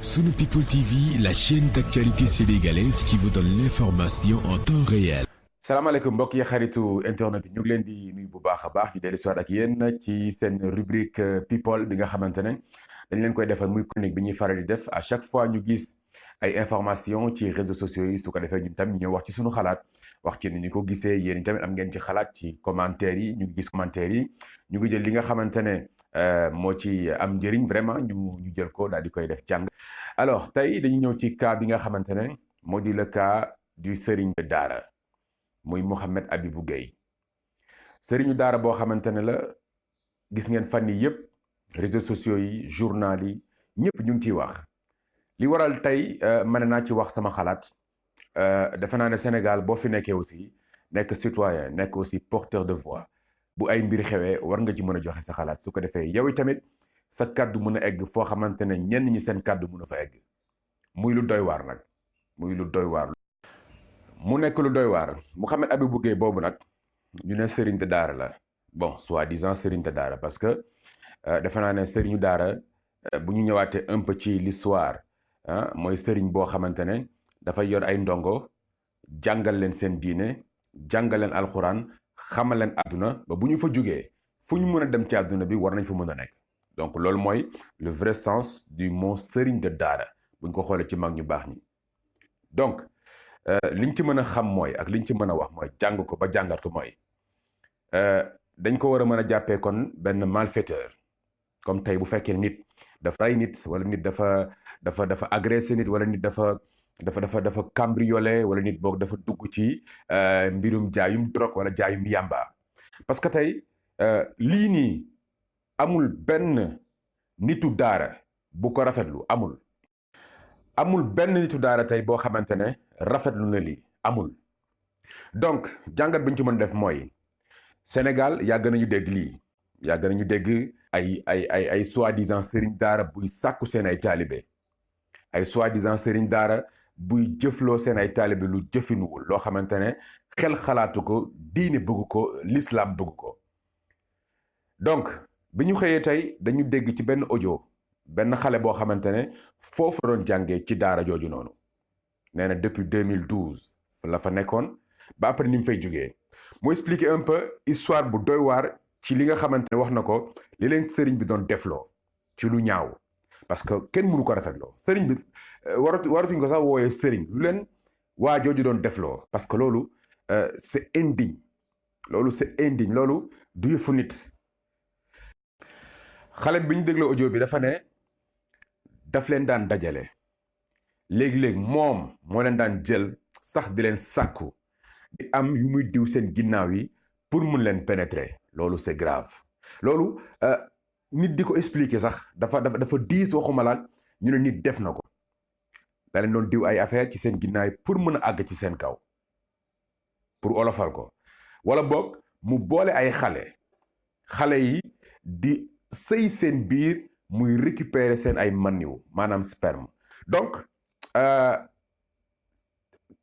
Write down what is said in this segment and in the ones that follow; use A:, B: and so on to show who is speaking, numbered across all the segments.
A: Sunu People TV, la chaîne d'actualité sénégalaise qui vous donne l'information en temps réel.
B: salaamaaleykum mbokk yi xaritu internet yi ñu ngi leen di nuyu bu baax a baax di dellu si waat ak yéen ci seen rubrique people bi nga xamante ne dañ leen koy defal muy chronique bi ñuy faral di def à chaque fois ñu gis ay information ci réseaux sociaux yi su ko defee ñun tamit ñu ñëw wax ci suñu xalaat wax ci ni ñu ko gisee yéen tamit am ngeen ci xalaat ci commentaires yi ñu ngi gis commentaires yi ñu ngi jël li nga xamante ne moo ci am njëriñ vraiment ñu jël ko daal di koy def jàng. Alors tey dañu ñëw ci cas bi nga xamante ne moo di le cas du sëriñ de daara muy Mouhamed Habibou Gueye sëriñu daara boo xamante ne la gis ngeen fan yi yëpp réseaux sociaux yi journal yi ñëpp ñu ngi ciy wax li waral tey mën naa ci wax sama xalaat defe naa ne Sénégal boo fi nekkee aussi nekk citoyen nekk aussi porteur de voix bu ay mbir xewee war nga ci mën a joxe sa xalaat su ko defee yow tamit sa kàddu mën a egg foo xamante ne ñenn ñi seen kàddu mën a fa egg muy lu doy waar nag muy lu doy waar. mu nekk lu doy waar Mouhamed Habibou Gueye boobu nag ñu ne sëriñ de daara la bon soi-disant sëriñ de daara parce que defe naa ne sëriñu daara bu ñu ñëwaatee un peu ci l'histoire mooy sëriñ boo xamante ne dafay yor ay ndongo jàngal leen seen diine jàngal leen alxuraan xamal leen àdduna ba bu ñu fa jugee fu ñu mën a dem ci àdduna bi war nañ fa mën a nekk donc loolu mooy le vrai sens du mot sëriñ de daara bu ñu ko xoolee ci mag ñu baax ñi donc liñ ci mën a xam mooy ak liñ ci mën a wax mooy jàng ko ba jàngat ko mooy dañ ko war a mën a jàppee kon benn malfaiteur comme tey bu fekkee nit dafa rey nit wala nit dafa agressé nit wala nit dafa cambriolé wala nit boog dafa dugg ci mbirum jaayum drogue wala jaayum yamba parce que tey lii nii amul benn nitu daara bu ko rafetlu amul benn nitu daara tey boo xamante ne rafetlu na lii amul donc jàngat bi ñu ci mën def mooy Sénégal yàgg nañu dégg lii yàgg nañu dégg ay soi-disant sëriñ daara buy sàkku seen ay taalibe ay soi-disant sëriñ daara buy jëfloo seen ay taalibe lu jëfinuwul loo xamante ne xel xalaatu ko diine bëgg ko l'islam bëgg ko donc bi ñu xëyee tey dañu dégg ci benn audio benn xale boo xamante ne foofu la doon jàngee ci daara jooju noonu nee na depuis 2012 la fa nekkoon ba après ni mu fay jógee mu expliquer un peu histoire bu doy waar ci li nga xamante ne wax na ko li leen sëriñ bi doon defloo ci lu ñaaw parce que kenn mënu ko rafetloo sëriñ bi waratuñ ko sax wooyee sëriñ lu leen waa jooju doon defloo parce que loolu c'est indigne loolu du yëfu nit xale bi ñu dégloo audio bi dafa ne daf leen daan dajale léegi-léegi moom moo leen daan jël sax di leen sàkku di am yu muy diw seen ginnaaw yi pour mun leen pénétrer loolu c'est grave loolu nit di ko expliquer sax dafa diis waxuma la ñu ne nit def na ko da leen doon diw ay affaire ci seen ginnaaw yi pour mën a àgg ci seen kaw pour olofal ko wala boog mu boole ay xale yi di sëy seen biir muy récupérer seen ay maniw maanaam sperme donc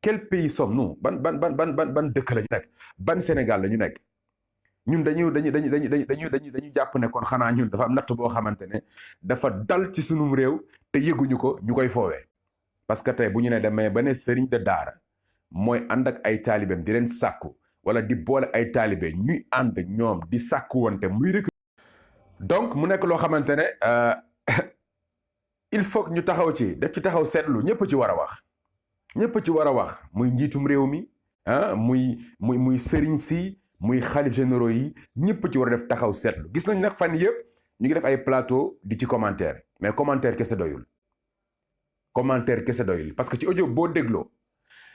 B: quel pays sommes-nous ban dëkk la ñu nekk ban Sénégal la ñu nekk ñun dañu jàpp ne kon xanaa ñun dafa am natt boo xamante ne dafa dal ci sunum réew te yëguñu ko ñu koy foowee parce que tey bu ñu ne demee ba ne sëriñ de daara mooy ànd ak ay taalibeem di leen sàkku wala di boole ay taalibe ñuy ànd ñoom di sàkku wante muy récupérer donc mu nekk loo xamante ne il faut que ñu taxaw ci def ci taxaw seetlu ñëpp ci war a wax muy njiitum réew mi muy sëriñ si muy xalif généraux yi ñëpp ci war a def taxaw seetlu gis nañ nag fan yëpp ñu ngi def ay plateau di ci commentaire mais commentaire kese doyul parce que ci audio boo dégloo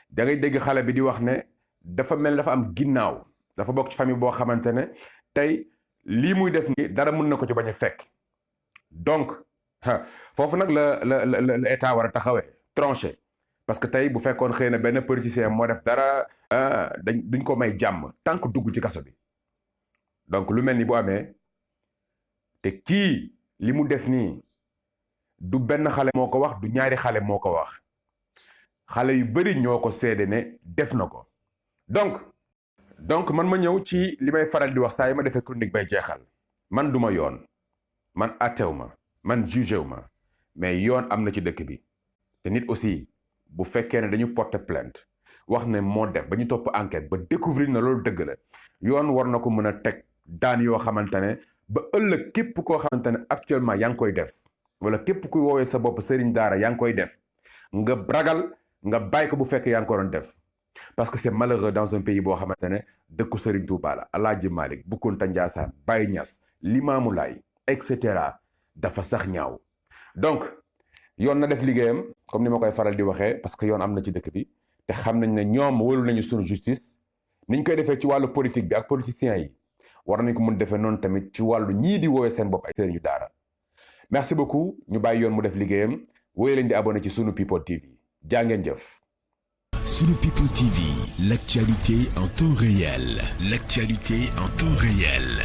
B: da ngay dégg xale bi di wax ne dafa mel dafa am ginnaaw dafa bokk ci famille boo xamante ne tey lii muy def ni dara mën na ko ci bañ a fekk donc foofu nag la état war a taxawee tranché parce que tey bu fekkoon xëy na benn politicien moo def dara duñ ko may jàmm tant que dugg ci kaso bi donc lu mel ni bu amee te kii li mu def nii du benn xale moo ko wax du ñaari xale moo ko wax xale yu bari ñoo ko seede ne def na ko donc man ma ñëw ci li may faral di wax saa yi ma defee chronique bay jeexal man duma yoon man attew ma man jugé wu ma mais yoon am na ci dëkk bi te nit aussi bu fekkee ne dañu porter plainte wax ne moo def ba ñu topp enquête ba découvrir na loolu dëgg la yoon war na ko mën a teg daan yoo xamante ne ba ëllëg képp koo xamante ne actuellement yaa ngi koy def wala képp kuy woowee sa bopp sëriñ daara yaa ngi koy def nga ragal nga bàyyi ko bu fekkee yaa ngi ko doon def parce que c'est malheureux dans un pays boo xamante ne dëkku Sëriñ Tuuba la Alaaji Malick Bu Kunta Njaasaan Baye Ñas Limaamu Laay et cetera dafa sax ñaaw donc yoon na def liggéeyam comme ni ma koy faral di waxee parce que yoon am na ci dëkk bi te xam nañ ne ñoom wóolu nañu sunu justice niñ koy defee ci wàllu politique bi ak politiciens yi war nañ ko mun defee noonu tamit ci wàllu ñii di woowee seen bopp ay sëriñu daara merci beaucoup ñu bàyyi yoon mu def liggéeyam wooye leen di abonné ci Sunu People TV jaa ngeen jëf.
A: Sunu People TV, l'actualité en temps réel. L'actualité en temps réel.